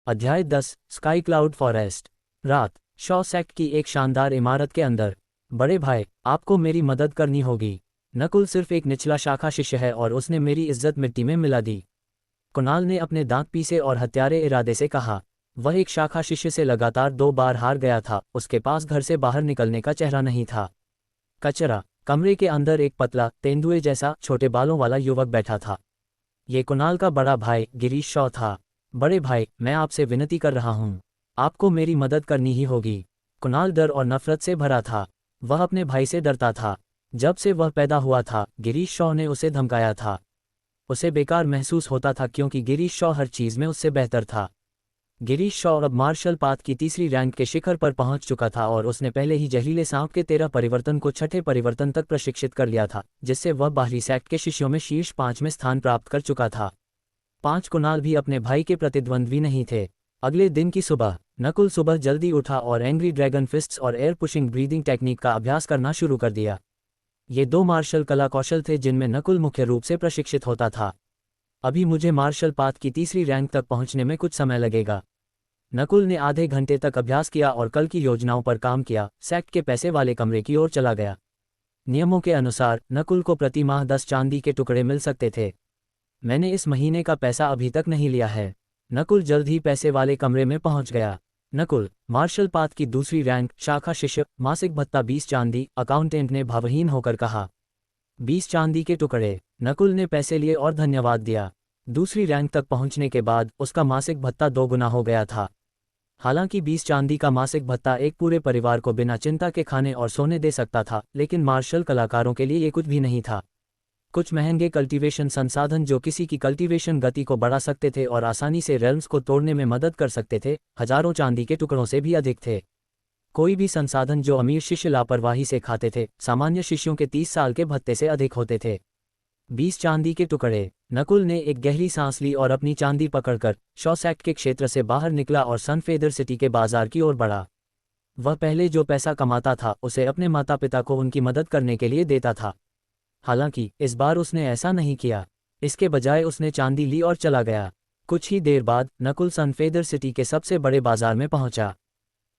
अध्याय 10 sky cloud forest. रात। Shaw sect की एक शानदार इमारत के अंदर। बड़े भाई, आपको मेरी मदद करनी होगी। नकुल सिर्फ एक निचला शाखा शिष्य है और उसने मेरी इज्जत मिट्टी में मिला दी। कुणाल ने अपने दांत पीसे और हत्यारे इरादे से कहा। वह एक शाखा शिष्य से लगातार 2 बार हार गया था। उसके पास घर से बाहर निकलने का चेहरा नहीं था। कचरा। कमरे के अंदर एक पतला, तेंदुए जैसा, छोटे बालों वाला युवक बैठा था। ये कुणाल का बड़ा भाई गिरीश शॉ था। बड़े भाई, मैं आपसे विनती कर रहा हूँ। आपको मेरी मदद करनी ही होगी। कुणाल डर और नफरत से भरा था। वह अपने भाई से डरता था। जब से वह पैदा हुआ था, गिरीश शॉ ने उसे धमकाया था। उसे बेकार महसूस होता था क्योंकि गिरीश शॉ हर चीज़ में उससे बेहतर था। गिरीश शॉ अब मार्शल पाथ की तीसरी रैंक के शिखर पर पहुंच चुका था और उसने पहले ही जहरीले सांप के 13 परिवर्तन को छठे परिवर्तन तक प्रशिक्षित कर लिया था, जिससे वह बाहरी सेक्ट के शिष्यों में शीर्ष 5 में स्थान प्राप्त कर चुका था। 5 कुणाल भी अपने भाई के प्रतिद्वंद्वी नहीं थे। अगले दिन की सुबह, नकुल सुबह जल्दी उठा और एंग्री ड्रैगन फिस्ट्स और एयर पुशिंग ब्रीदिंग टेक्निक का अभ्यास करना शुरू कर दिया। ये 2 मार्शल कला कौशल थे जिनमें नकुल मुख्य रूप से प्रशिक्षित होता था। अभी मुझे मार्शल पाथ की तीसरी रैंक तक पहुंचने में कुछ समय लगेगा। नकुल ने आधे घंटे तक अभ्यास किया और कल की योजनाओं पर काम किया। सेक्ट के पैसे वाले कमरे की ओर चला गया। नियमों के अनुसार नकुल को प्रति माह 10 चांदी के टुकड़े मिल सकते थे। मैंने इस महीने का पैसा अभी तक नहीं लिया है। नकुल जल्द ही पैसे वाले कमरे में पहुंच गया। नकुल, मार्शल पाथ की दूसरी रैंक, शाखा शिष्य, मासिक भत्ता 20 चांदी, अकाउंटेंट ने भावहीन होकर कहा। 20 चांदी के टुकड़े। नकुल ने पैसे लिए और धन्यवाद दिया। दूसरी रैंक तक पहुंचने के बाद उसका मासिक भत्ता 2 गुना हो गया था। हालांकि 20 चांदी का मासिक भत्ता एक पूरे परिवार को बिना चिंता के खाने और सोने दे सकता था, लेकिन मार्शल कलाकारों के लिए ये कुछ भी नहीं था। कुछ महंगे कल्टीवेशन संसाधन जो किसी की कल्टीवेशन गति को बढ़ा सकते थे और आसानी से रेल्म्स को तोड़ने में मदद कर सकते थे, हजारों चांदी के टुकड़ों से भी अधिक थे। कोई भी संसाधन जो अमीर शिष्य लापरवाही से खाते थे, सामान्य शिष्यों के 30 साल के भत्ते से अधिक होते थे। 20 चांदी के टुकड़े। नकुल ने एक गहरी सांस ली और अपनी चांदी पकड़कर शॉ सेक्ट के क्षेत्र से बाहर निकला और सनफेदर सिटी के बाजार की ओर बढ़ा। वह पहले जो पैसा कमाता था उसे अपने माता पिता को उनकी मदद करने के लिए देता था। हालांकि इस बार उसने ऐसा नहीं किया। इसके बजाय उसने चांदी ली और चला गया। कुछ ही देर बाद नकुल सनफेदर सिटी के सबसे बड़े बाजार में पहुंचा।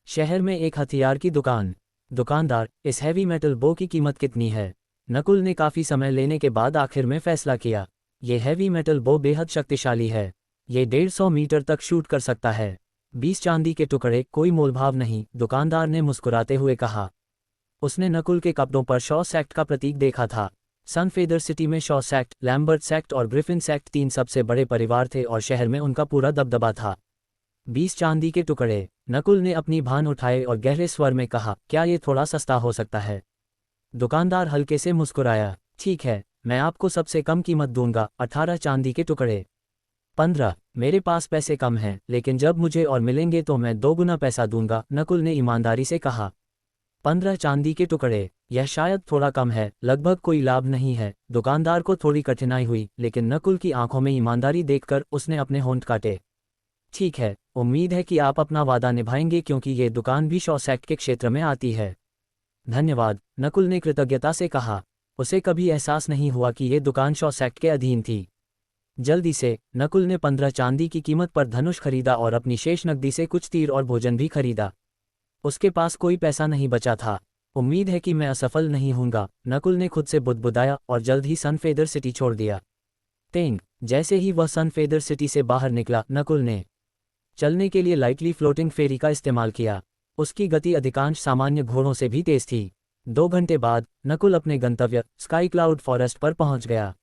शहर में एक हथियार की दुकान। दुकानदार, इस हैवी मेटल बो की कीमत कितनी है? नकुल ने काफ़ी समय लेने के बाद आखिर में फैसला किया। ये हैवी मेटल बो बेहद शक्तिशाली है। ये 150 मीटर तक शूट कर सकता है। 20 चांदी के टुकड़े, कोई मोलभाव नहीं, दुकानदार ने मुस्कुराते हुए कहा। उसने नकुल के कपड़ों पर शॉ सेक्ट का प्रतीक देखा था। सनफेदर सिटी में शॉ सेक्ट, लैम्बर्ट सेक्ट और ग्रिफिन सेक्ट 3 सबसे बड़े परिवार थे और शहर में उनका पूरा दबदबा था। 20 चांदी के टुकड़े। नकुल ने अपनी भान उठाए और गहरे स्वर में कहा, क्या ये थोड़ा सस्ता हो सकता है? दुकानदार हल्के से मुस्कुराया। ठीक है, मैं आपको सबसे कम कीमत दूंगा, 18 चांदी के टुकड़े। 15। मेरे पास पैसे कम हैं, लेकिन जब मुझे और मिलेंगे तो मैं 2 गुना पैसा दूंगा, नकुल ने ईमानदारी से कहा। 15 चांदी के टुकड़े। यह शायद थोड़ा कम है, लगभग कोई लाभ नहीं है। दुकानदार को थोड़ी कठिनाई हुई, लेकिन नकुल की आंखों में ईमानदारी देखकर उसने अपने होंठ काटे। ठीक है, उम्मीद है कि आप अपना वादा निभाएंगे क्योंकि ये दुकान भी शॉ सेक्ट के क्षेत्र में आती है। धन्यवाद, नकुल ने कृतज्ञता से कहा। उसे कभी एहसास नहीं हुआ कि ये दुकान शॉ सेक्ट के अधीन थी। जल्दी से नकुल ने 15 चांदी की कीमत पर धनुष खरीदा और अपनी शेष नकदी से कुछ तीर और भोजन भी खरीदा। उसके पास कोई पैसा नहीं बचा था। उम्मीद है कि मैं असफल नहीं हूँगा, नकुल ने खुद से बुदबुदाया और जल्द ही सनफेदर सिटी छोड़ दिया। तेंग। जैसे ही वह सनफेदर सिटी से बाहर निकला, नकुल ने चलने के लिए लाइटली फ्लोटिंग फेरी का इस्तेमाल किया। उसकी गति अधिकांश सामान्य घोड़ों से भी तेज थी। 2 घंटे बाद नकुल अपने गंतव्य स्काई क्लाउड फॉरेस्ट पर पहुंच गया।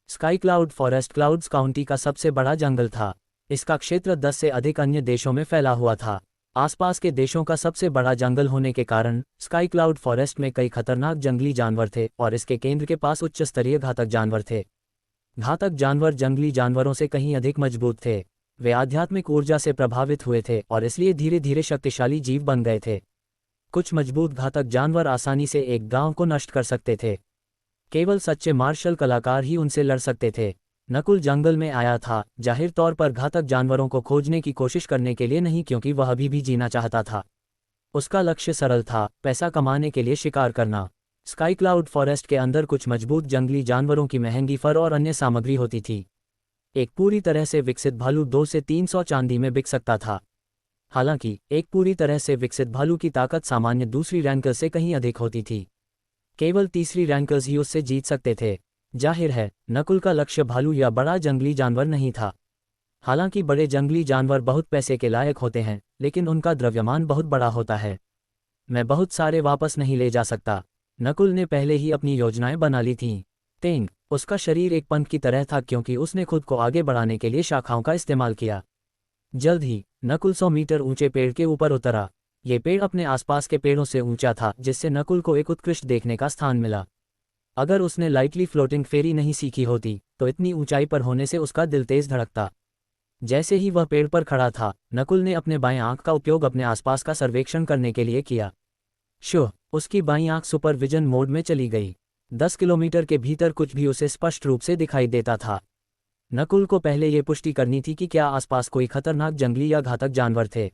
Sky cloud forest clouds county का सबसे बड़ा जंगल था। इसका क्षेत्र 10 से अधिक अन्य देशों में फैला हुआ था। आसपास के देशों का सबसे बड़ा जंगल होने के कारण स्काई क्लाउड फॉरेस्ट में कई खतरनाक जंगली जानवर थे और इसके केंद्र के पास उच्च स्तरीय घातक जानवर थे। घातक जानवर जंगली जानवरों से कहीं अधिक मजबूत थे। वे आध्यात्मिक ऊर्जा से प्रभावित हुए थे और इसलिए धीरे धीरे शक्तिशाली जीव बन गए थे। कुछ मजबूत घातक जानवर आसानी से एक गांव को नष्ट कर सकते थे। केवल सच्चे मार्शल कलाकार ही उनसे लड़ सकते थे। नकुल जंगल में आया था, जाहिर तौर पर घातक जानवरों को खोजने की कोशिश करने के लिए नहीं, क्योंकि वह अभी भी जीना चाहता था। उसका लक्ष्य सरल था, पैसा कमाने के लिए शिकार करना। स्काई क्लाउड फॉरेस्ट के अंदर कुछ मजबूत जंगली जानवरों की महंगी फर और अन्य सामग्री होती थी। एक पूरी तरह से विकसित भालू 2 से 300 चांदी में बिक सकता था। हालांकि एक पूरी तरह से विकसित भालू की ताकत सामान्य दूसरी रैंकर्स से कहीं अधिक होती थी। केवल तीसरी रैंकर्स ही उससे जीत सकते थे। जाहिर है, नकुल का लक्ष्य भालू या बड़ा जंगली जानवर नहीं था। हालांकि बड़े जंगली जानवर बहुत पैसे के लायक होते हैं, लेकिन उनका द्रव्यमान बहुत बड़ा होता है। मैं बहुत सारे वापस नहीं ले जा सकता। नकुल ने पहले ही अपनी योजनाएं बना ली थीं। तेंग, उसका शरीर एक पंख की तरह था क्योंकि उसने खुद को आगे बढ़ाने के लिए शाखाओं का इस्तेमाल किया। जल्द ही नकुल 100 मीटर ऊंचे पेड़ के ऊपर उतरा। ये पेड़ अपने आसपास के पेड़ों से ऊंचा था, जिससे नकुल को एक उत्कृष्ट देखने का स्थान मिला। अगर उसने लाइटली फ्लोटिंग फेरी नहीं सीखी होती तो इतनी ऊंचाई पर होने से उसका दिल तेज धड़कता। जैसे ही वह पेड़ पर खड़ा था, नकुल ने अपने बाएं आंख का उपयोग अपने आसपास का सर्वेक्षण करने के लिए किया। उसकी बाईं आंख सुपरविजन मोड में चली गई। 10 किलोमीटर के भीतर कुछ भी उसे स्पष्ट रूप से दिखाई देता था। नकुल को पहले ये पुष्टि करनी थी कि क्या आसपास कोई खतरनाक जंगली या घातक जानवर थे।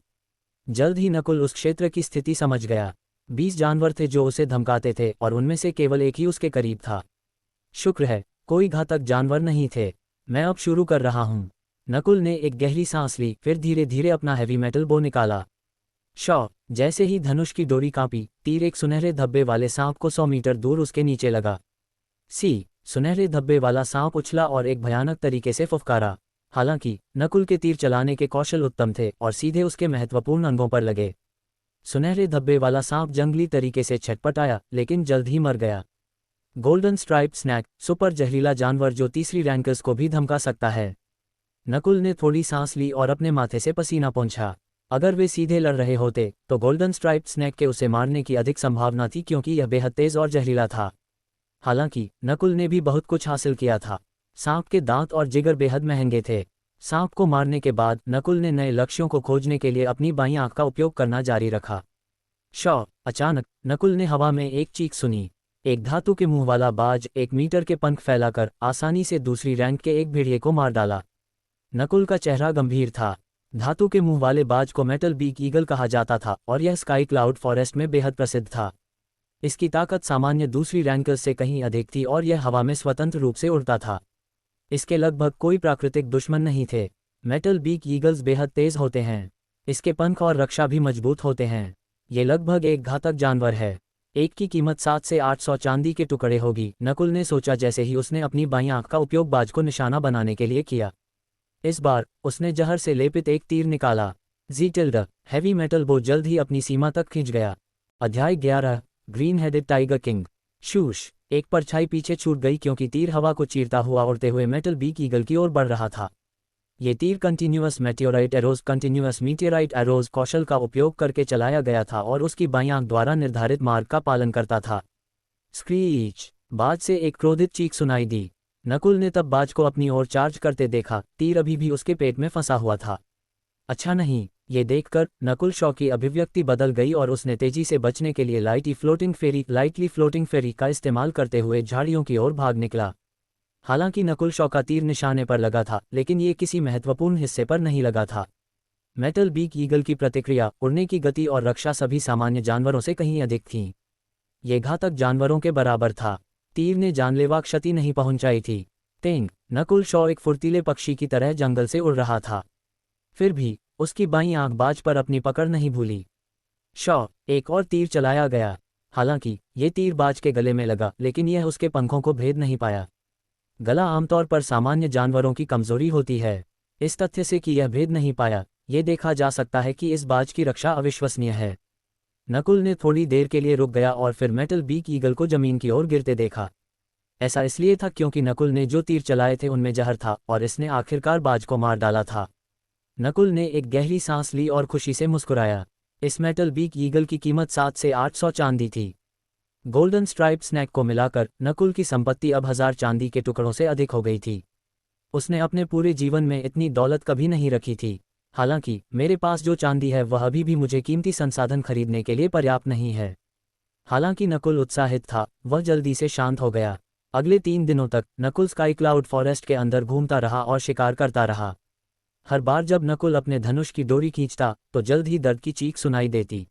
जल्द ही नकुल उस क्षेत्र की स्थिति समझ गया। 20 जानवर थे जो उसे धमकाते थे और उनमें से केवल एक ही उसके करीब था। शुक्र है, कोई घातक जानवर नहीं थे। मैं अब शुरू कर रहा हूँ। नकुल ने एक गहरी सांस ली, फिर धीरे धीरे अपना हैवी मेटल बो निकाला। जैसे ही धनुष की डोरी कांपी, तीर एक सुनहरे धब्बे वाले सांप को 100 मीटर दूर उसके नीचे लगा। सुनहरे धब्बे वाला सांप उछला और एक भयानक तरीके से फुफकारा। हालांकि नकुल के तीर चलाने के कौशल उत्तम थे और सीधे उसके महत्वपूर्ण अंगों पर लगे। सुनहरे धब्बे वाला सांप जंगली तरीके से छटपटाया, लेकिन जल्द ही मर गया। गोल्डन स्ट्राइप स्नैक, सुपर जहरीला जानवर जो तीसरी रैंकर्स को भी धमका सकता है। नकुल ने थोड़ी सांस ली और अपने माथे से पसीना पोंछा। अगर वे सीधे लड़ रहे होते तो गोल्डन स्ट्राइप स्नैक के उसे मारने की अधिक संभावना थी, क्योंकि यह बेहद तेज और जहरीला था। हालांकि नकुल ने भी बहुत कुछ हासिल किया था। सांप के दांत और जिगर बेहद महंगे थे। सांप को मारने के बाद नकुल ने नए लक्ष्यों को खोजने के लिए अपनी बाईं आंख का उपयोग करना जारी रखा। अचानक नकुल ने हवा में एक चीख सुनी। एक धातु के मुंह वाला बाज 1 मीटर के पंख फैलाकर आसानी से दूसरी रैंक के एक भेड़िए को मार डाला। नकुल का चेहरा गंभीर था। धातु के मुंह वाले बाज को मेटल बीक ईगल कहा जाता था और यह स्काई क्लाउड फॉरेस्ट में बेहद प्रसिद्ध था। इसकी ताकत सामान्य दूसरी रैंकर्स से कहीं अधिक थी और यह हवा में स्वतंत्र रूप से उड़ता था। इसके लगभग कोई प्राकृतिक दुश्मन नहीं थे। मेटल बीक ईगल्स बेहद तेज होते हैं। इसके पंख और रक्षा भी मजबूत होते हैं। ये लगभग एक घातक जानवर है। एक की कीमत 700 से 800 चांदी के टुकड़े होगी, नकुल ने सोचा जैसे ही उसने अपनी बाईं आंख का उपयोग बाज को निशाना बनाने के लिए किया। इस बार उसने जहर से लेपित एक तीर निकाला। हैवी मेटल बो जल्द ही अपनी सीमा तक खिंच गया। अध्याय 11, ग्रीन हेडेड टाइगर किंग। एक परछाई पीछे छूट गई क्योंकि तीर हवा को चीरता हुआ उड़ते हुए मेटल बीक ईगल की ओर बढ़ रहा था। ये तीर कंटिन्यूअस मीटियोराइट एरोज कौशल का उपयोग करके चलाया गया था और उसकी बाईं आंख द्वारा निर्धारित मार्ग का पालन करता था। स्क्रीच, बाज से एक क्रोधित चीख सुनाई दी। नकुल ने तब बाज को अपनी ओर चार्ज करते देखा। तीर अभी भी उसके पेट में फंसा हुआ था। अच्छा नहीं, ये देखकर नकुल शॉ की अभिव्यक्ति बदल गई और उसने तेजी से बचने के लिए लाइटली फ्लोटिंग फेरी का इस्तेमाल करते हुए झाड़ियों की ओर भाग निकला। हालांकि नकुल शॉ का तीर निशाने पर लगा था, लेकिन ये किसी महत्वपूर्ण हिस्से पर नहीं लगा था। मेटल बीक ईगल की प्रतिक्रिया, उड़ने की गति और रक्षा सभी सामान्य जानवरों से कहीं अधिक थीं। ये घातक जानवरों के बराबर था। तीर ने जानलेवा क्षति नहीं पहुंचाई थी। नकुल शॉ एक फुर्तीले पक्षी की तरह जंगल से उड़ रहा था। फिर भी उसकी बाईं आंख बाज पर अपनी पकड़ नहीं भूली। एक और तीर चलाया गया। हालांकि ये तीर बाज के गले में लगा, लेकिन यह उसके पंखों को भेद नहीं पाया। गला आमतौर पर सामान्य जानवरों की कमजोरी होती है। इस तथ्य से कि यह भेद नहीं पाया, यह देखा जा सकता है कि इस बाज की रक्षा अविश्वसनीय है। नकुल ने थोड़ी देर के लिए रुक गया और फिर मेटल बीक ईगल को जमीन की ओर गिरते देखा। ऐसा इसलिए था क्योंकि नकुल ने जो तीर चलाए थे उनमें जहर था और इसने आखिरकार बाज को मार डाला था। नकुल ने एक गहरी सांस ली और खुशी से मुस्कुराया। इस मेटल बीक ईगल की कीमत 700 से 800 चांदी थी। गोल्डन स्ट्राइप स्नैक को मिलाकर नकुल की संपत्ति अब 1000 चांदी के टुकड़ों से अधिक हो गई थी। उसने अपने पूरे जीवन में इतनी दौलत कभी नहीं रखी थी। हालांकि मेरे पास जो चांदी है वह अभी भी मुझे कीमती संसाधन खरीदने के लिए पर्याप्त नहीं है। हालांकि नकुल उत्साहित था, वह जल्दी से शांत हो गया। अगले 3 दिनों तक नकुल स्काई क्लाउड फॉरेस्ट के अंदर घूमता रहा और शिकार करता रहा। हर बार जब नकुल अपने धनुष की डोरी खींचता तो जल्द ही दर्द की चीख सुनाई देती।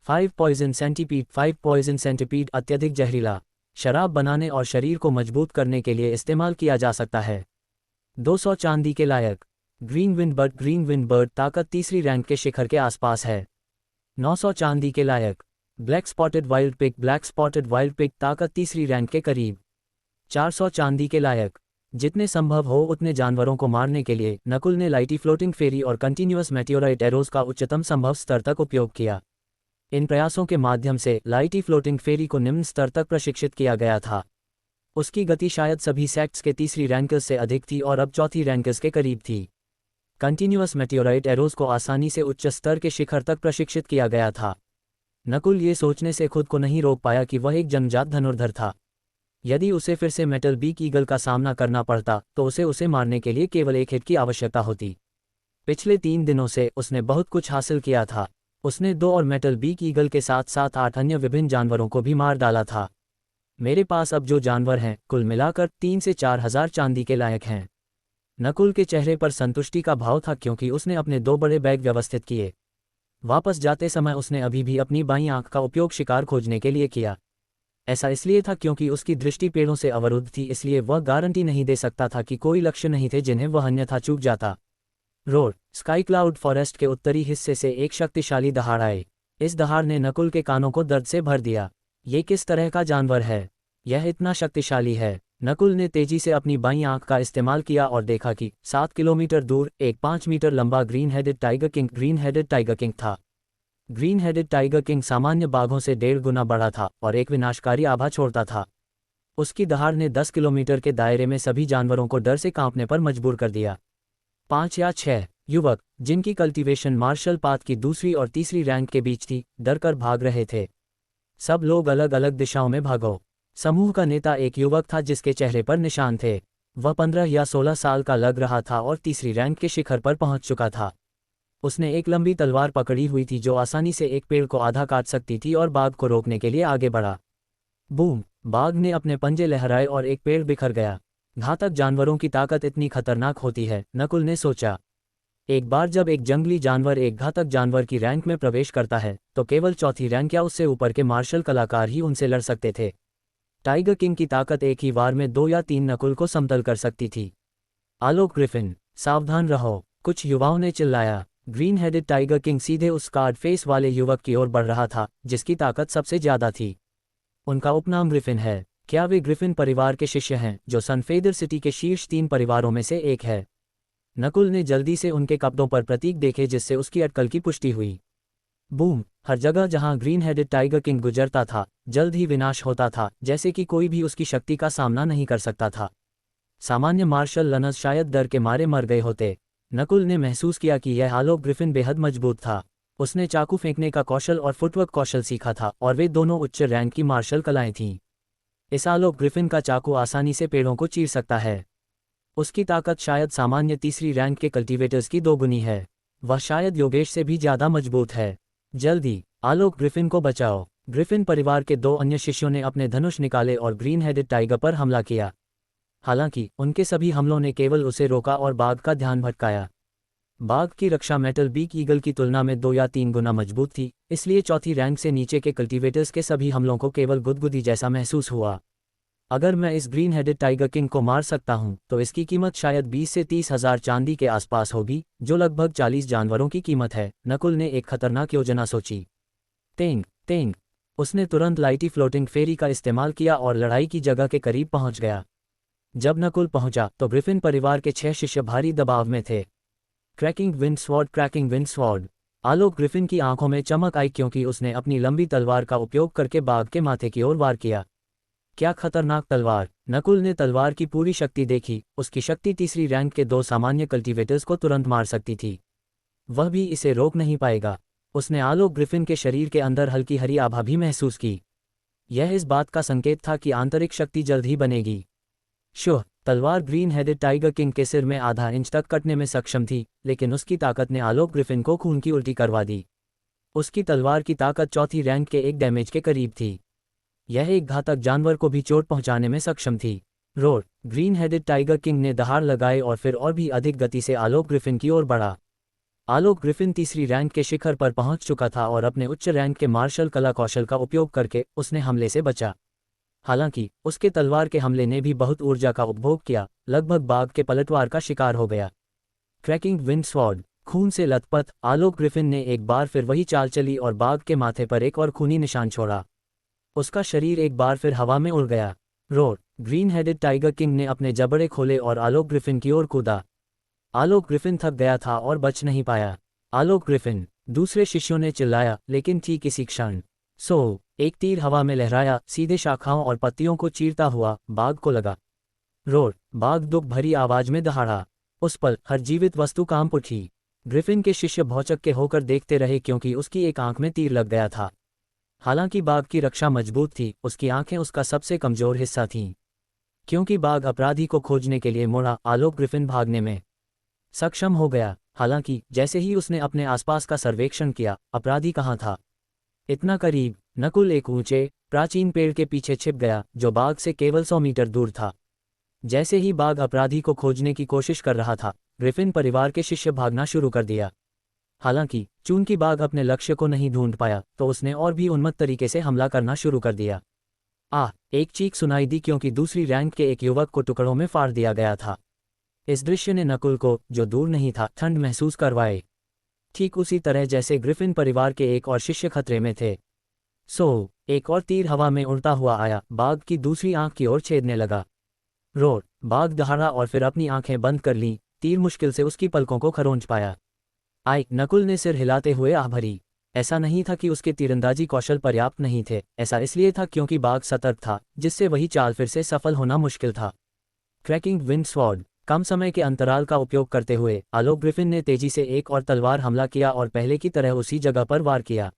5 पॉइजन सेंटीपीड अत्यधिक जहरीला, शराब बनाने और शरीर को मजबूत करने के लिए इस्तेमाल किया जा सकता है। 200 चांदी के लायक। ग्रीन विंड बर्ड ताकत तीसरी रैंक के शिखर के आसपास है। 900 चांदी के लायक। ब्लैक स्पॉटेड वाइल्ड पिग ताकत तीसरी रैंक के करीब। 400 चांदी के लायक। जितने संभव हो उतने जानवरों को मारने के लिए नकुल ने लाइटी फ्लोटिंग फेरी और कंटिन्यूअस मेटियोराइट एरोज का उच्चतम संभव स्तर तक उपयोग किया। इन प्रयासों के माध्यम से लाइटी फ्लोटिंग फेरी को निम्न स्तर तक प्रशिक्षित किया गया था। उसकी गति शायद सभी सेक्ट्स के तीसरी रैंकर्स से अधिक थी और अब चौथी रैंकर्स के करीब थी। कंटिन्यूअस मेटियोराइट एरोज को आसानी से उच्च स्तर के शिखर तक प्रशिक्षित किया गया था। नकुल ये सोचने से खुद को नहीं रोक पाया कि वह एक जन्मजात धनुर्धर था। यदि उसे फिर से मेटल बीक ईगल का सामना करना पड़ता तो उसे मारने के लिए केवल एक हिट की आवश्यकता होती। पिछले 3 दिनों से उसने बहुत कुछ हासिल किया था। उसने 2 और मेटल बीक ईगल के साथ साथ 8 अन्य विभिन्न जानवरों को भी मार डाला था। मेरे पास अब जो जानवर हैं कुल मिलाकर 3 से 4 हज़ार चांदी के लायक हैं। नकुल के चेहरे पर संतुष्टि का भाव था क्योंकि उसने अपने 2 बड़े बैग व्यवस्थित किए। वापस जाते समय उसने अभी भी अपनी बाईं आंख का उपयोग शिकार खोजने के लिए किया। ऐसा इसलिए था क्योंकि उसकी दृष्टि पेड़ों से अवरुद्ध थी, इसलिए वह गारंटी नहीं दे सकता था कि कोई लक्ष्य नहीं थे जिन्हें वह अन्यथा चूक जाता। रोड स्काई क्लाउड फॉरेस्ट के उत्तरी हिस्से से एक शक्तिशाली दहाड़ आई। इस दहाड़ ने नकुल के कानों को दर्द से भर दिया। ये किस तरह का जानवर है? यह इतना शक्तिशाली है। नकुल ने तेजी से अपनी बाईं आंख का इस्तेमाल किया और देखा कि 7 किलोमीटर दूर एक 5 मीटर लंबा ग्रीन हेडेड टाइगर किंग था। ग्रीन हेडेड टाइगर किंग सामान्य बाघों से 1.5 गुना बड़ा था और एक विनाशकारी आभा छोड़ता था। उसकी दहाड़ ने 10 किलोमीटर के दायरे में सभी जानवरों को डर से कांपने पर मजबूर कर दिया। 5 या 6 युवक, जिनकी कल्टीवेशन मार्शल पाथ की दूसरी और तीसरी रैंक के बीच थी, डरकर भाग रहे थे। सब लोग अलग अलग दिशाओं में भागो। समूह का नेता एक युवक था जिसके चेहरे पर निशान थे। वह 15 या 16 साल का लग रहा था और तीसरी रैंक के शिखर पर पहुंच चुका था। उसने एक लंबी तलवार पकड़ी हुई थी जो आसानी से एक पेड़ को आधा काट सकती थी और बाघ को रोकने के लिए आगे बढ़ा। बूम! बाघ ने अपने पंजे लहराए और एक पेड़ बिखर गया। घातक जानवरों की ताकत इतनी खतरनाक होती है, नकुल ने सोचा। एक बार जब एक जंगली जानवर एक घातक जानवर की रैंक में प्रवेश करता है तो केवल चौथी रैंक या उससे ऊपर के मार्शल कलाकार ही उनसे लड़ सकते थे। टाइगर किंग की ताकत एक ही वार में 2 या 3 नकुल को समतल कर सकती थी। आलोक ग्रिफिन, सावधान रहो, कुछ युवाओं ने चिल्लाया। ग्रीन हेडेड टाइगर किंग सीधे उस कार्ड फेस वाले युवक की ओर बढ़ रहा था जिसकी ताकत सबसे ज्यादा थी। उनका उपनाम ग्रिफिन है। क्या वे ग्रिफिन परिवार के शिष्य हैं जो सनफेदर सिटी के शीर्ष 3 परिवारों में से एक है? नकुल ने जल्दी से उनके कपड़ों पर प्रतीक देखे जिससे उसकी अटकल की पुष्टि हुई। बूम! हर जगह जहां ग्रीन हेडेड टाइगर किंग गुजरता था जल्द ही विनाश होता था, जैसे कि कोई भी उसकी शक्ति का सामना नहीं कर सकता था। सामान्य मार्शल लनस शायद डर के मारे मर गए होते। नकुल ने महसूस किया कि यह आलोक ग्रिफिन बेहद मजबूत था। उसने चाकू फेंकने का कौशल और फुटवर्क कौशल सीखा था और वे दोनों उच्च रैंक की मार्शल कलाएं थीं। इस आलोक ग्रिफिन का चाकू आसानी से पेड़ों को चीर सकता है। उसकी ताकत शायद सामान्य तीसरी रैंक के कल्टीवेटर्स की 2 गुनी है। वह शायद योगेश से भी ज्यादा मजबूत है। जल्दी आलोक ग्रिफिन को बचाओ। ग्रिफिन परिवार के 2 अन्य शिष्यों ने अपने धनुष निकाले और ग्रीन हेडेड टाइगर पर हमला किया। हालांकि उनके सभी हमलों ने केवल उसे रोका और बाघ का ध्यान भटकाया। बाघ की रक्षा मेटल बीक ईगल की तुलना में 2 या 3 गुना मजबूत थी, इसलिए चौथी रैंक से नीचे के कल्टीवेटर्स के सभी हमलों को केवल गुदगुदी जैसा महसूस हुआ। अगर मैं इस ग्रीन हेडेड टाइगर किंग को मार सकता हूं तो इसकी कीमत शायद 20 से 30 हज़ार चांदी के आसपास होगी, जो लगभग 40 जानवरों की कीमत है। नकुल ने एक खतरनाक योजना सोची। Teng Teng! उसने तुरंत लाइटी फ्लोटिंग फेरी का इस्तेमाल किया और लड़ाई की जगह के करीब पहुंच गया। जब नकुल पहुंचा तो ग्रिफिन परिवार के 6 शिष्य भारी दबाव में थे। Cracking wind sword! Alok Griffin की आंखों में चमक आई क्योंकि उसने अपनी लंबी तलवार का उपयोग करके बाघ के माथे की ओर वार किया। क्या खतरनाक तलवार! नकुल ने तलवार की पूरी शक्ति देखी। उसकी शक्ति तीसरी रैंक के 2 सामान्य कल्टीवेटर्स को तुरंत मार सकती थी। वह भी इसे रोक नहीं पाएगा। उसने आलोक ग्रिफिन के शरीर के अंदर हल्की हरी आभा भी महसूस की। यह इस बात का संकेत था कि आंतरिक शक्ति जल्द ही बनेगी। शुह! तलवार ग्रीन हेडेड टाइगर किंग के सिर में आधा इंच तक कटने में सक्षम थी, लेकिन उसकी ताकत ने आलोक ग्रिफिन को खून की उल्टी करवा दी। उसकी तलवार की ताकत चौथी रैंक के 1 डैमेज के करीब थी। यह एक घातक जानवर को भी चोट पहुंचाने में सक्षम थी। Road! Green headed tiger king ने दहाड़ लगाए और फिर और भी अधिक गति से आलोक ग्रिफिन की ओर बढ़ा। आलोक ग्रिफिन तीसरी रैंक के शिखर पर पहुंच चुका था और अपने उच्च रैंक के मार्शल कला कौशल का उपयोग करके उसने हमले से बचा। हालांकि उसके तलवार के हमले ने भी बहुत ऊर्जा का उपभोग किया, लगभग बाघ के पलटवार का शिकार हो गया। Cracking wind sword. खून से लथपथ आलोक ग्रिफिन ने एक बार फिर वही चाल चली और बाघ के माथे पर एक और खूनी निशान छोड़ा। उसका शरीर एक बार फिर हवा में उड़ गया। Roar. Green headed tiger king ने अपने जबड़े खोले और आलोक ग्रिफिन की ओर कूदा। आलोक ग्रिफिन थक गया था और बच नहीं पाया। आलोक ग्रिफिन, दूसरे शिष्यों ने चिल्लाया, लेकिन ठीक इसी क्षण एक तीर हवा में लहराया, सीधे शाखाओं और पत्तियों को चीरता हुआ बाघ को लगा। रोर। बाघ दुख भरी आवाज में दहाड़ा। उस पल हर जीवित वस्तु कांप उठी। ग्रिफिन के शिष्य भौचक्के होकर देखते रहे क्योंकि उसकी एक आंख में तीर लग गया था। हालांकि बाघ की रक्षा मजबूत थी, उसकी आंखें उसका सबसे कमजोर हिस्सा थीं। क्योंकि बाघ अपराधी को खोजने के लिए मुड़ा, आलोक ग्रिफिन भागने में सक्षम हो गया। हालांकि जैसे ही उसने अपने आसपास का सर्वेक्षण किया, अपराधी कहाँ था? इतना करीब। नकुल एक ऊंचे प्राचीन पेड़ के पीछे छिप गया जो बाघ से केवल 100 मीटर दूर था। जैसे ही बाघ अपराधी को खोजने की कोशिश कर रहा था, ग्रिफिन परिवार के शिष्य भागना शुरू कर दिया। हालांकि चूंकि बाघ अपने लक्ष्य को नहीं ढूंढ पाया, तो उसने और भी उन्मत्त तरीके से हमला करना शुरू कर दिया। एक चीख सुनाई दी क्योंकि दूसरी रैंक के एक युवक को टुकड़ों में फाड़ दिया गया था। इस दृश्य ने नकुल को, जो दूर नहीं था, ठंड महसूस करवाए, ठीक उसी तरह जैसे ग्रिफिन परिवार के एक और शिष्य खतरे में थे। एक और तीर हवा में उड़ता हुआ आया, बाघ की दूसरी आंख की ओर छेदने लगा। रोर। बाघ दहाड़ा और फिर अपनी आंखें बंद कर लीं, तीर मुश्किल से उसकी पलकों को खरोंच पाया। नकुल ने सिर हिलाते हुए आह भरी। ऐसा नहीं था कि उसके तीरंदाजी कौशल पर्याप्त नहीं थे, ऐसा इसलिए था क्योंकि बाघ सतर्क था, जिससे वही चाल फिर से सफल होना मुश्किल था। Cracking wind sword. कम समय के अंतराल का उपयोग करते हुए आलोक ग्रिफिन ने तेजी से एक और तलवार हमला किया और पहले की तरह उसी जगह पर वार किया।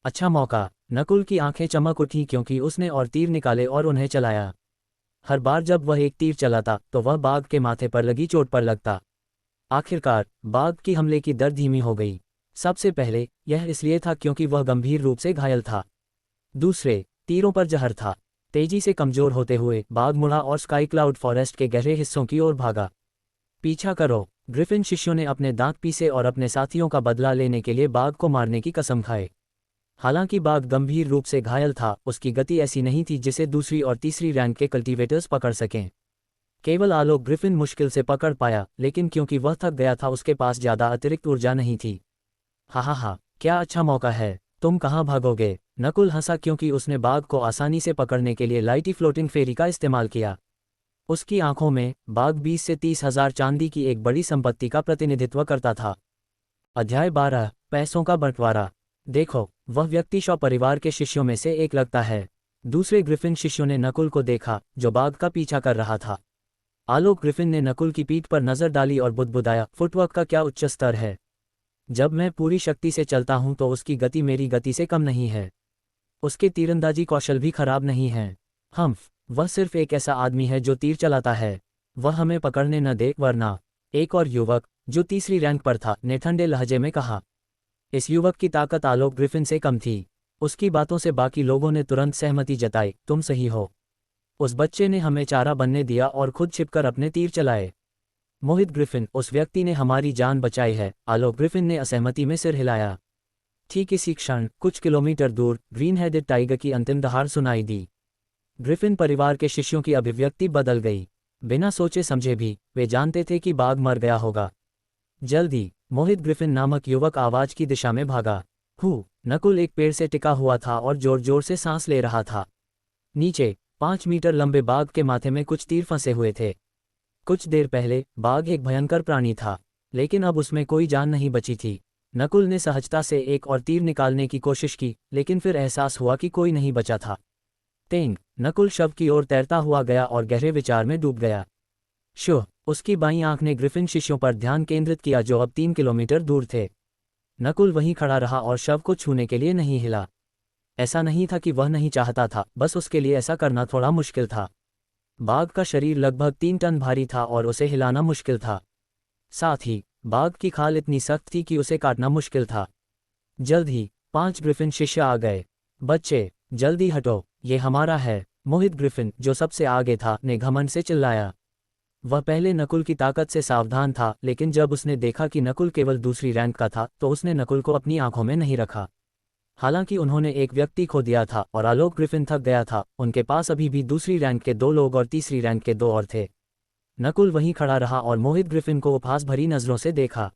अच्छा मौका। नकुल की आंखें चमक उठी क्योंकि उसने और तीर निकाले और उन्हें चलाया। हर बार जब वह एक तीर चलाता तो वह बाघ के माथे पर लगी चोट पर लगता। आखिरकार बाघ की हमले की दर धीमी हो गई। सबसे पहले यह इसलिए था क्योंकि वह गंभीर रूप से घायल था। दूसरे, तीरों पर जहर था। तेजी से कमजोर होते हुए बाघ मुड़ा और स्काई क्लाउड फॉरेस्ट के गहरे हिस्सों की ओर भागा। पीछा करो। ग्रिफिन शिष्यों ने अपने दांत पीसे और अपने साथियों का बदला लेने के लिए बाघ को मारने की कसम खाए। हालांकि बाघ गंभीर रूप से घायल था, उसकी गति ऐसी नहीं थी जिसे दूसरी और तीसरी रैंक के कल्टीवेटर्स पकड़ सकें। केवल आलोक ग्रिफिन मुश्किल से पकड़ पाया, लेकिन क्योंकि वह थक गया था उसके पास ज्यादा अतिरिक्त ऊर्जा नहीं थी। हा, क्या अच्छा मौका है, तुम कहाँ भागोगे? नकुल हंसा क्योंकि उसने बाघ को आसानी से पकड़ने के लिए लाइटी फ्लोटिंग फेरी का इस्तेमाल किया। उसकी आंखों में बाघ 20 से 30 हजार चांदी की एक बड़ी संपत्ति का प्रतिनिधित्व करता था। अध्याय 12। पैसों का बंटवारा। देखो, वह व्यक्ति शॉ परिवार के शिष्यों में से एक लगता है। दूसरे ग्रिफिन शिष्यों ने नकुल को देखा, जो बाघ का पीछा कर रहा था। आलोक ग्रिफिन ने नकुल की पीठ पर नजर डाली और बुदबुदाया, फुटवर्क का क्या उच्च स्तर है। जब मैं पूरी शक्ति से चलता हूं तो उसकी गति मेरी गति से कम नहीं है। उसके तीरंदाजी कौशल भी खराब नहीं है। वह सिर्फ एक ऐसा आदमी है जो तीर चलाता है। वह हमें पकड़ने न दे वरना। एक और युवक, जो तीसरी रैंक पर था, ने ठंडे लहजे में कहा। इस युवक की ताकत आलोक ग्रिफिन से कम थी। उसकी बातों से बाकी लोगों ने तुरंत सहमति जताई, तुम सही हो। उस बच्चे ने हमें चारा बनने दिया और खुद छिपकर अपने तीर चलाए। मोहित ग्रिफिन, उस व्यक्ति ने हमारी जान बचाई है। आलोक ग्रिफिन ने असहमति में सिर हिलाया। ठीक इसी क्षण कुछ किलोमीटर दूर ग्रीन हेडेड टाइगर की अंतिम दहाड़ सुनाई दी। ग्रिफिन परिवार के शिष्यों की अभिव्यक्ति बदल गई। बिना सोचे समझे भी वे जानते थे कि बाघ मर गया होगा। जल्दी, मोहित ग्रिफिन नामक युवक आवाज की दिशा में भागा। नकुल एक पेड़ से टिका हुआ था और जोर जोर से सांस ले रहा था। नीचे 5 मीटर लंबे बाघ के माथे में कुछ तीर फंसे हुए थे। कुछ देर पहले बाघ एक भयंकर प्राणी था, लेकिन अब उसमें कोई जान नहीं बची थी। नकुल ने सहजता से एक और तीर निकालने की कोशिश की, लेकिन फिर एहसास हुआ कि कोई नहीं बचा था। नकुल शव की ओर तैरता हुआ गया और गहरे विचार में डूब गया। उसकी बाईं आंख ने ग्रिफिन शिष्यों पर ध्यान केंद्रित किया जो अब 3 किलोमीटर दूर थे। नकुल वहीं खड़ा रहा और शव को छूने के लिए नहीं हिला। ऐसा नहीं था कि वह नहीं चाहता था, बस उसके लिए ऐसा करना थोड़ा मुश्किल था। बाघ का शरीर लगभग 3 टन भारी था और उसे हिलाना मुश्किल था। साथ ही बाघ की खाल इतनी सख्त थी कि उसे काटना मुश्किल था। जल्द ही 5 ग्रिफिन शिष्य आ गए। बच्चे, जल्दी हटो, ये हमारा है। मोहित ग्रिफिन, जो सबसे आगे था, ने घमंड से चिल्लाया। वह पहले नकुल की ताकत से सावधान था, लेकिन जब उसने देखा कि नकुल केवल दूसरी रैंक का था, तो उसने नकुल को अपनी आंखों में नहीं रखा। हालांकि उन्होंने एक व्यक्ति खो दिया था और आलोक ग्रिफिन थक गया था, उनके पास अभी भी दूसरी रैंक के 2 लोग और तीसरी रैंक के 2 और थे। नकुल वहीं खड़ा रहा और मोहित ग्रिफिन को उपहास भरी नजरों से देखा।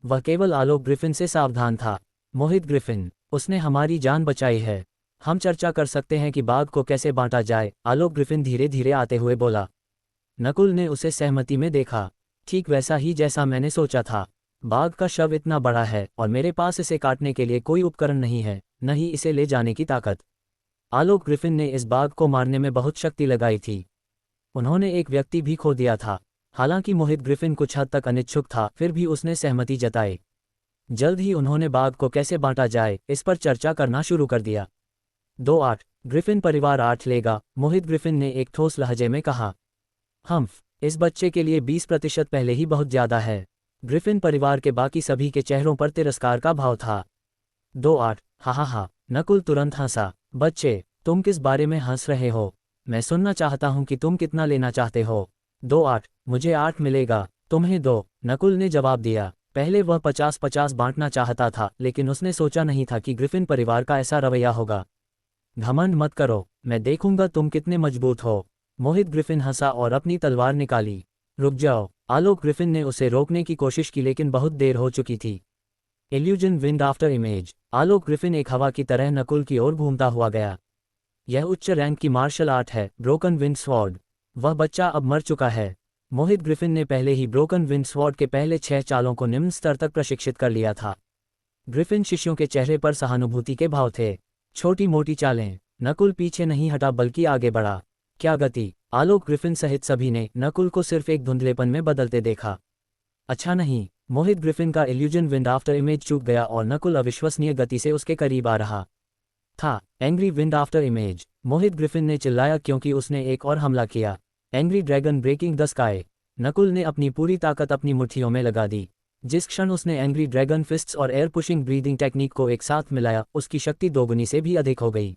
वह केवल आलोक ग्रिफिन से सावधान था। मोहित ग्रिफिन, उसने हमारी जान बचाई है। हम चर्चा कर सकते हैं कि बाघ को कैसे बांटा जाए, आलोक ग्रिफिन धीरे धीरे आते हुए बोला। नकुल ने उसे सहमति में देखा। ठीक वैसा ही जैसा मैंने सोचा था। बाघ का शव इतना बड़ा है और मेरे पास इसे काटने के लिए कोई उपकरण नहीं है, न ही इसे ले जाने की ताकत। आलोक ग्रिफिन ने इस बाघ को मारने में बहुत शक्ति लगाई थी। उन्होंने एक व्यक्ति भी खो दिया था। हालांकि मोहित ग्रिफिन कुछ हद तक अनिच्छुक था, फिर भी उसने सहमति जताई। जल्द ही उन्होंने बाघ को कैसे बांटा जाए इस पर चर्चा करना शुरू कर दिया। 2-8 ग्रिफिन परिवार 8 लेगा, मोहित ग्रिफिन ने एक ठोस लहजे में कहा। हम्फ, इस बच्चे के लिए 20% पहले ही बहुत ज्यादा है। ग्रिफिन परिवार के बाकी सभी के चेहरों पर तिरस्कार का भाव था। 2-8 हा, नकुल तुरंत हंसा। बच्चे, तुम किस बारे में हंस रहे हो? मैं सुनना चाहता हूं कि तुम कितना लेना चाहते हो। 2-8 मुझे 8 मिलेगा, तुम्हें 2, नकुल ने जवाब दिया। पहले वह 50-50 बांटना चाहता था, लेकिन उसने सोचा नहीं था कि ग्रिफिन परिवार का ऐसा रवैया होगा। घमंड मत करो, मैं देखूंगा तुम कितने मजबूत हो। मोहित ग्रिफिन हंसा और अपनी तलवार निकाली। रुक जाओ, आलोक ग्रिफिन ने उसे रोकने की कोशिश की, लेकिन बहुत देर हो चुकी थी। Illusion wind after image. Alok Griffin एक हवा की तरह नकुल की ओर घूमता हुआ गया। यह उच्च रैंक की मार्शल आर्ट है, ब्रोकन विंड स्वॉर्ड। वह बच्चा अब मर चुका है। मोहित ग्रिफिन ने पहले ही ब्रोकन विंड स्वॉर्ड के पहले 6 चालों को निम्न स्तर तक प्रशिक्षित कर लिया था। ग्रिफिन शिष्यों के चेहरे पर सहानुभूति के भाव थे। छोटी मोटी चालें। नकुल पीछे नहीं हटा बल्कि आगे बढ़ा। क्या गति! आलोक ग्रिफिन सहित सभी ने नकुल को सिर्फ एक धुंधलेपन में बदलते देखा। अच्छा नहीं, मोहित ग्रिफिन का इल्यूजन विंड आफ्टर इमेज चूक गया और नकुल अविश्वसनीय गति से उसके करीब आ रहा था। Angry wind after image, Mohit griffin ने चिल्लाया क्योंकि उसने एक और हमला किया। Angry dragon breaking the sky. Nakul ने अपनी पूरी ताकत अपनी मुट्ठियों में लगा दी। जिस क्षण उसने एंग्री ड्रैगन फिस्ट्स और एयर पुशिंग ब्रीदिंग टेक्निक को एक साथ मिलाया, उसकी शक्ति दोगुनी से भी अधिक हो गई।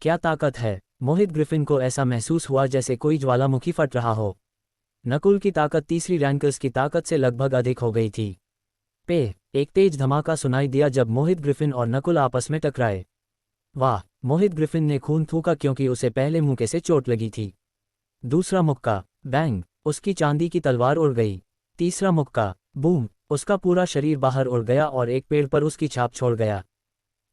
क्या ताकत है! मोहित ग्रिफिन को ऐसा महसूस हुआ जैसे कोई ज्वालामुखी फट रहा हो। नकुल की ताकत तीसरी रैंकर्स की ताकत से लगभग अधिक हो गई थी। एक तेज धमाका सुनाई दिया जब मोहित ग्रिफिन और नकुल आपस में टकराए। वाह! मोहित ग्रिफिन ने खून थूका क्योंकि उसे पहले मुक्के से चोट लगी थी। दूसरा मुक्का, बैंग, उसकी चांदी की तलवार उड़ गई। तीसरा मुक्का, बूम, उसका पूरा शरीर बाहर उड़ गया और एक पेड़ पर उसकी छाप छोड़ गया।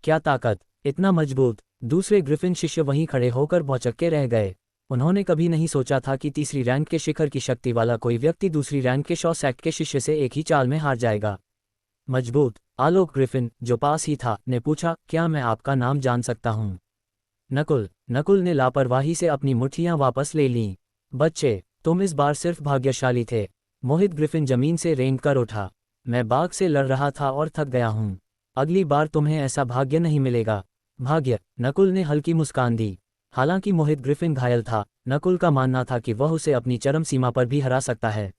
क्या ताकत! इतना मजबूत! दूसरे ग्रिफिन शिष्य वहीं खड़े होकर भौचक्के रह गए। उन्होंने कभी नहीं सोचा था कि तीसरी रैंक के शिखर की शक्ति वाला कोई व्यक्ति दूसरी रैंक के शॉसेक्ट के शिष्य से एक ही चाल में हार जाएगा। मजबूत! आलोक ग्रिफिन, जो पास ही था, ने पूछा, क्या मैं आपका नाम जान सकता हूँ? नकुल ने लापरवाही से अपनी मुट्ठियां वापस ले लीं। बच्चे, तुम इस बार सिर्फ भाग्यशाली थे। मोहित ग्रिफिन जमीन से रेंग कर उठा। मैं बाघ से लड़ रहा था और थक गया हूँ। अगली बार तुम्हें ऐसा भाग्य नहीं मिलेगा। भाग्य! नकुल ने हल्की मुस्कान दी। हालांकि मोहित ग्रिफिन घायल था, नकुल का मानना था कि वह उसे अपनी चरम सीमा पर भी हरा सकता है।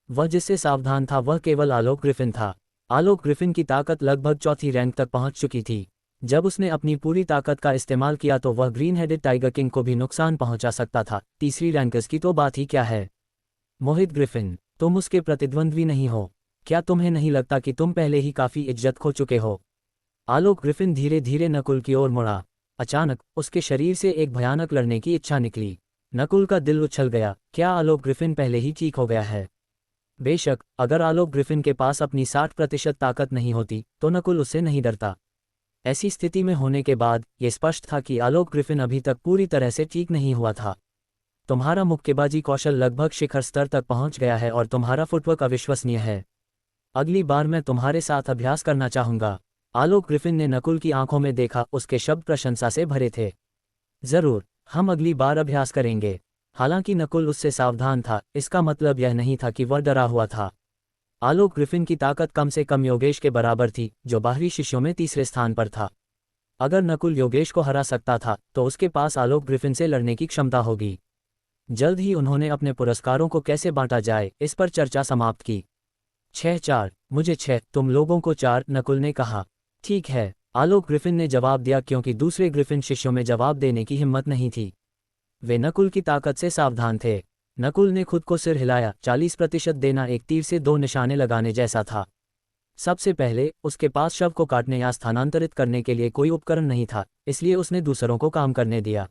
वह जिससे सावधान था वह केवल आलोक ग्रिफिन था। आलोक ग्रिफिन की ताकत लगभग चौथी रैंक तक पहुंच चुकी थी। जब उसने अपनी पूरी ताकत का इस्तेमाल किया तो वह ग्रीन हेडेड टाइगर किंग को भी नुकसान पहुंचा सकता था। तीसरी रैंकर्स की तो बात ही क्या है। मोहित ग्रिफिन, तुम उसके प्रतिद्वंद्वी नहीं हो। क्या तुम्हें नहीं लगता कि तुम पहले ही काफी इज्जत खो चुके हो? आलोक ग्रिफिन धीरे धीरे नकुल की ओर मुड़ा। अचानक उसके शरीर से एक भयानक लड़ने की इच्छा निकली। नकुल का दिल उछल गया। क्या आलोक ग्रिफिन पहले ही ठीक हो गया है? बेशक, अगर आलोक ग्रिफिन के पास अपनी 60% ताकत नहीं होती तो नकुल उससे नहीं डरता। ऐसी स्थिति में होने के बाद ये स्पष्ट था कि आलोक ग्रिफिन अभी तक पूरी तरह से ठीक नहीं हुआ था। तुम्हारा मुक्केबाजी कौशल लगभग शिखर स्तर तक पहुंच गया है और तुम्हारा फुटवर्क अविश्वसनीय है। अगली बार मैं तुम्हारे साथ अभ्यास करना चाहूंगा। आलोक ग्रिफिन ने नकुल की आंखों में देखा, उसके शब्द प्रशंसा से भरे थे। जरूर, हम अगली बार अभ्यास करेंगे। हालांकि नकुल उससे सावधान था, इसका मतलब यह नहीं था कि वह डरा हुआ था। आलोक ग्रिफिन की ताकत कम से कम योगेश के बराबर थी, जो बाहरी शिष्यों में तीसरे स्थान पर था। अगर नकुल योगेश को हरा सकता था तो उसके पास आलोक ग्रिफिन से लड़ने की क्षमता होगी। जल्द ही उन्होंने अपने पुरस्कारों को कैसे बांटा जाए इस पर चर्चा समाप्त की। 6-4, मुझे 6, तुम लोगों को 4, नकुल ने कहा। ठीक है, आलोक ग्रिफिन ने जवाब दिया क्योंकि दूसरे ग्रिफिन शिष्यों में जवाब देने की हिम्मत नहीं थी। वे नकुल की ताकत से सावधान थे। नकुल ने खुद को सिर हिलाया। 40% देना एक तीर से 2 निशाने लगाने जैसा था। सबसे पहले उसके पास शव को काटने या स्थानांतरित करने के लिए कोई उपकरण नहीं था, इसलिए उसने दूसरों को काम करने दिया।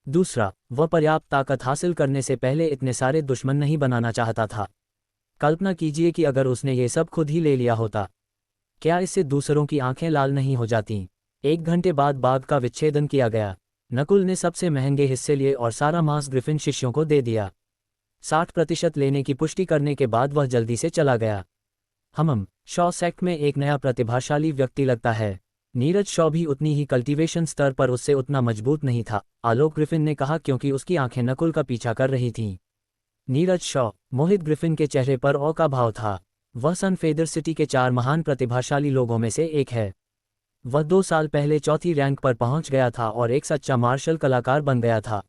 दूसरा, वह पर्याप्त ताकत हासिल करने से पहले इतने सारे दुश्मन नहीं बनाना चाहता था। कल्पना कीजिए कि अगर उसने ये सब खुद ही ले लिया होता, क्या इससे दूसरों की आंखें लाल नहीं हो जातीं? 1 घंटे बाद बाघ का विच्छेदन किया गया। नकुल ने सबसे महंगे हिस्से लिए और सारा मांस ग्रिफिन शिष्यों को दे दिया। 60% लेने की पुष्टि करने के बाद वह जल्दी से चला गया। शॉ सेक्ट में एक नया प्रतिभाशाली व्यक्ति लगता है। नीरज शॉ भी उतनी ही कल्टीवेशन स्तर पर उससे उतना मजबूत नहीं था, आलोक ग्रिफिन ने कहा, क्योंकि उसकी आंखें नकुल का पीछा कर रही थीं। नीरज शॉ, मोहित ग्रिफिन के चेहरे पर औ का भाव था। वह सन फेदर सिटी के 4 महान प्रतिभाशाली लोगों में से एक है। वह 2 साल पहले चौथी रैंक पर पहुंच गया था और एक सच्चा मार्शल कलाकार बन गया था।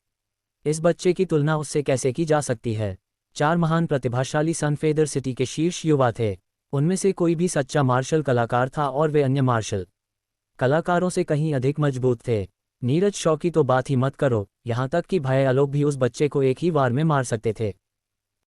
इस बच्चे की तुलना उससे कैसे की जा सकती है? 4 महान प्रतिभाशाली सन फेदर सिटी के शीर्ष युवा थे। उनमें से कोई भी सच्चा मार्शल कलाकार था और वे अन्य मार्शल कलाकारों से कहीं अधिक मजबूत थे। नीरज शॉ की तो बात ही मत करो, यहाँ तक कि भाई आलोक भी उस बच्चे को एक ही वार में मार सकते थे।